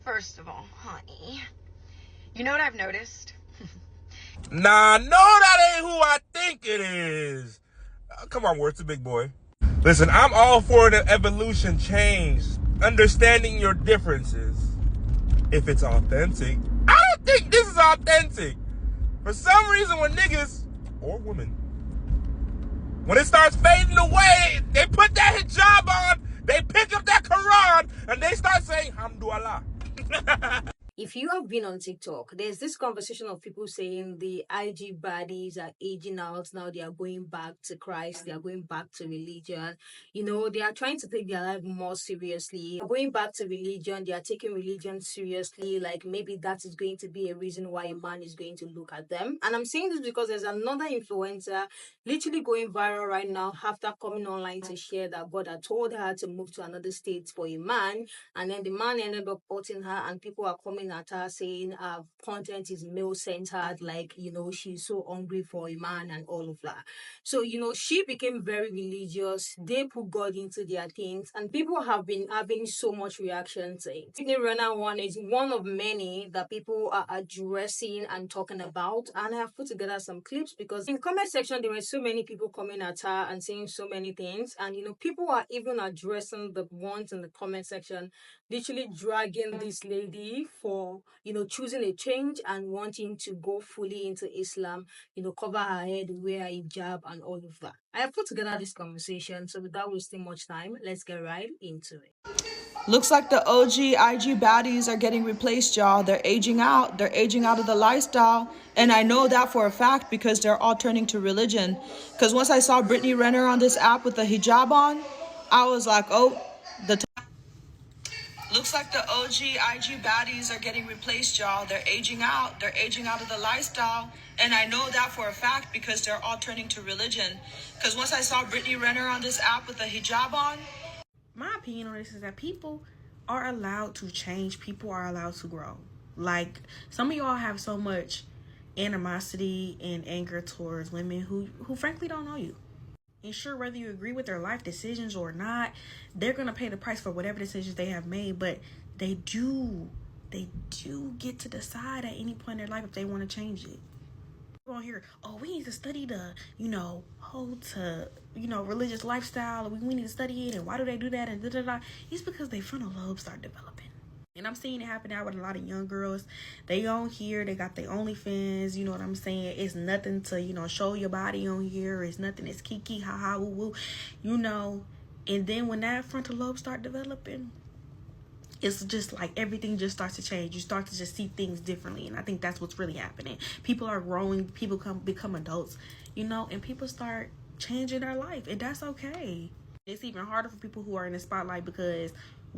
First of all, honey, you know what I've noticed? Nah, no, that ain't who I think it is. Come on, Worth, the big boy. Listen, I'm all for the evolution change, understanding your differences. If it's authentic. I don't think this is authentic. For some reason, when niggas, or women, when it starts fading away, they put that hijab on, they pick up that Quran, and they start saying, Hamdulillah. If you have been on TikTok, there's this conversation of people saying the IG baddies are aging out now. They are going back to Christ. They are going back to religion. They are trying to take their life more seriously. Going back to religion, they are taking religion seriously. Like maybe that is going to be a reason why a man is going to look at them. And I'm saying this because there's another influencer literally going viral right now after coming online to share that God had told her to move to another state for a man, and then the man ended up hurting her, and people are coming at her saying content is male centered, like she's so hungry for a man and all of that. So she became very religious. They put God into their things, and people have been having so much reaction to it. Sydney Renner one is one of many that people are addressing and talking about, and I have put together some clips because in comment section there were so many people coming at her and saying so many things, and people are even addressing the ones in the comment section literally dragging this lady for choosing a change and wanting to go fully into Islam, cover her head, wear a hijab and all of that. I have put together this conversation, so without wasting much time, let's get right into it. Looks like the OG IG baddies are getting replaced, y'all. They're aging out. They're aging out of the lifestyle. And I know that for a fact because they're all turning to religion. Because once I saw Brittany Renner on this app with the hijab on, I was like, oh, looks like the OG IG baddies are getting replaced, y'all. They're aging out. They're aging out of the lifestyle. And I know that for a fact because they're all turning to religion. Because once I saw Brittany Renner on this app with the hijab on, my opinion on this is that people are allowed to change. People are allowed to grow. Like, some of y'all have so much animosity and anger towards women who frankly don't know you. And sure, whether you agree with their life decisions or not, they're going to pay the price for whatever decisions they have made. But they do get to decide at any point in their life if they want to change it. On here, oh, we need to study the, hold to, religious lifestyle. We need to study it. And why do they do that? And da-da-da. It's because their frontal lobes start developing. And I'm seeing it happen now with a lot of young girls. They on here, they got their OnlyFans, you know what I'm saying? It's nothing to, show your body on here. It's nothing, it's kiki, ha-ha, woo-woo, And then when that frontal lobe start developing, it's just like everything just starts to change. You start to just see things differently. And I think that's what's really happening. People are growing, people become adults, and people start changing their life. And that's okay. It's even harder for people who are in the spotlight because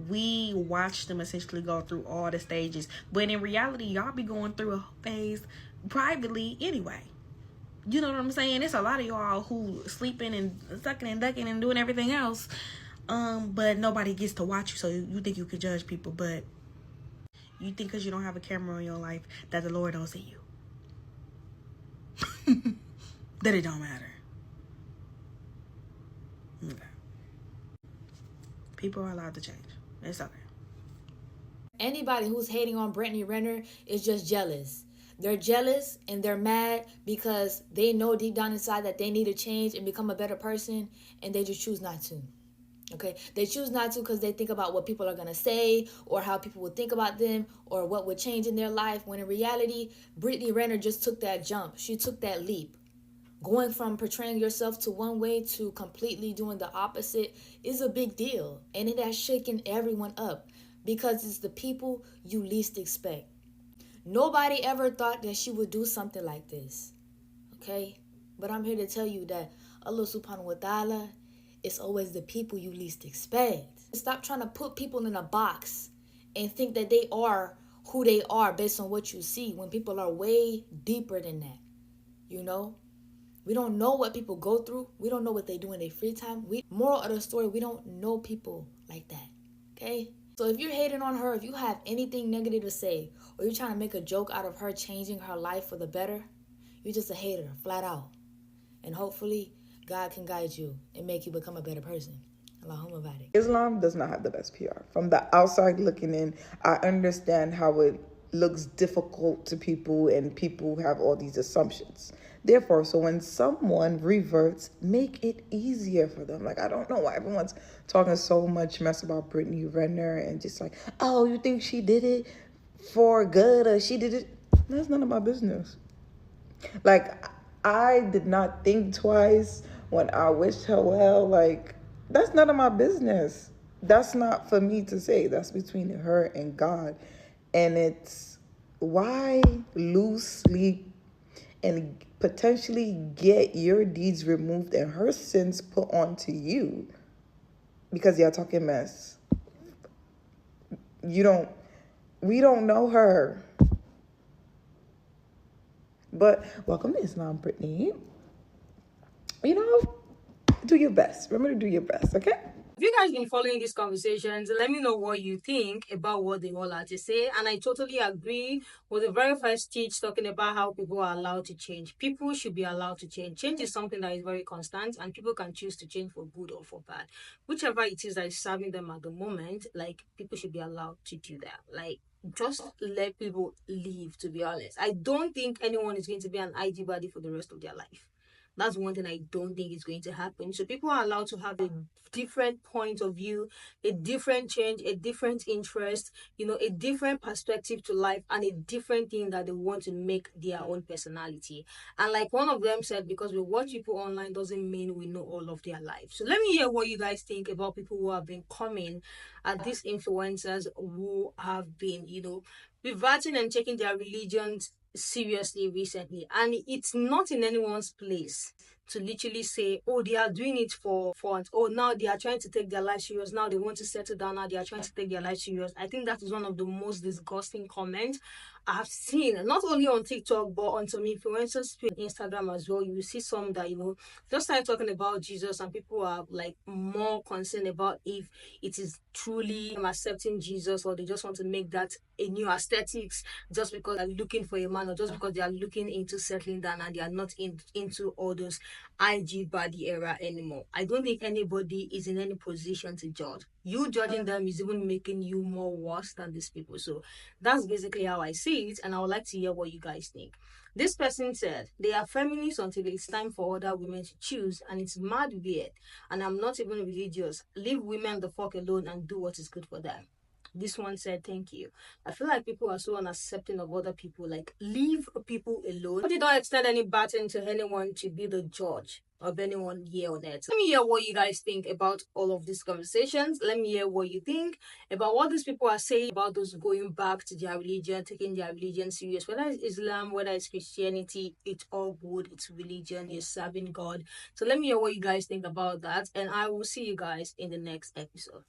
we watch them essentially go through all the stages. But in reality, y'all be going through a phase privately anyway. You know what I'm saying? It's a lot of y'all who sleeping and sucking and ducking and doing everything else. But nobody gets to watch you, so you think you can judge people, but you think because you don't have a camera in your life that the Lord don't see you. That it don't matter. Okay. People are allowed to change. It's okay. Anybody who's hating on Brittany Renner is just jealous. They're jealous and they're mad because they know deep down inside that they need to change and become a better person, and they just choose not to. Okay, they choose not to because they think about what people are going to say or how people would think about them or what would change in their life, when in reality, Brittany Renner just took that jump. She took that leap. Going from portraying yourself to one way to completely doing the opposite is a big deal. And it has shaken everyone up because it's the people you least expect. Nobody ever thought that she would do something like this. Okay? But I'm here to tell you that Allah subhanahu wa ta'ala, it's always the people you least expect. Stop trying to put people in a box and think that they are who they are based on what you see, when people are way deeper than that. We don't know what people go through. We don't know what they do in their free time. Moral of the story, we don't know people like that. Okay? So if you're hating on her, if you have anything negative to say, or you're trying to make a joke out of her changing her life for the better, you're just a hater, flat out. And hopefully, God can guide you and make you become a better person. Allahumma barik. Islam does not have the best PR. From the outside looking in, I understand how it looks difficult to people and people have all these assumptions. Therefore, so when someone reverts, make it easier for them. Like, I don't know why everyone's talking so much mess about Brittany Renner and just like, oh, you think she did it for good or she did it? That's none of my business. Like, I did not think twice when I wished her well. Like, that's none of my business. That's not for me to say. That's between her and God. And it's why lose sleep and potentially get your deeds removed and her sins put onto you because you're talking mess. We don't know her. But welcome to Islam, Brittany. You know, do your best. Remember to do your best, okay? If you guys been following these conversations, let me know what you think about what they all had to say. And I totally agree with the very first teach talking about how people are allowed to change. People should be allowed to change. Change is something that is very constant, and people can choose to change for good or for bad. Whichever it is that is serving them at the moment, like, people should be allowed to do that. Like, just let people live, to be honest. I don't think anyone is going to be an IG body for the rest of their life. That's one thing I don't think is going to happen. So people are allowed to have a different point of view, a different change, a different interest, a different perspective to life, and a different thing that they want to make their own personality. And like one of them said, because we watch people online doesn't mean we know all of their lives. So let me hear what you guys think about people who have been coming at these influencers who have been, reverting and taking their religions seriously recently. And it's not in anyone's place to literally say, oh, they are doing it for fun. Oh, now they are trying to take their life serious. Now they want to settle down. Now they are trying to take their life serious. I think that is one of the most disgusting comments I've seen, not only on TikTok, but on some influencers on Instagram as well. You will see some that, just start talking about Jesus, and people are like more concerned about if it is truly accepting Jesus, or they just want to make that a new aesthetics just because they're looking for a man, or just because they are looking into settling down and they are not into all those IG body era anymore. I don't think anybody is in any position to judge. You judging them is even making you more worse than these people. So that's basically how I see it, and I would like to hear what you guys think. This person said, they are feminists until it's time for other women to choose, and it's mad weird. And I'm not even religious. Leave women the fuck alone and do what is good for them. This one said, thank you. I feel like people are so unaccepting of other people. Like, leave people alone. But they don't extend any baton to anyone to be the judge of anyone here on earth. Let me hear what you guys think about all of these conversations. Let me hear what you think about what these people are saying about those going back to their religion, taking their religion serious. Whether it's Islam, whether it's Christianity, it's all good. It's religion. You're serving God. So let me hear what you guys think about that. And I will see you guys in the next episode.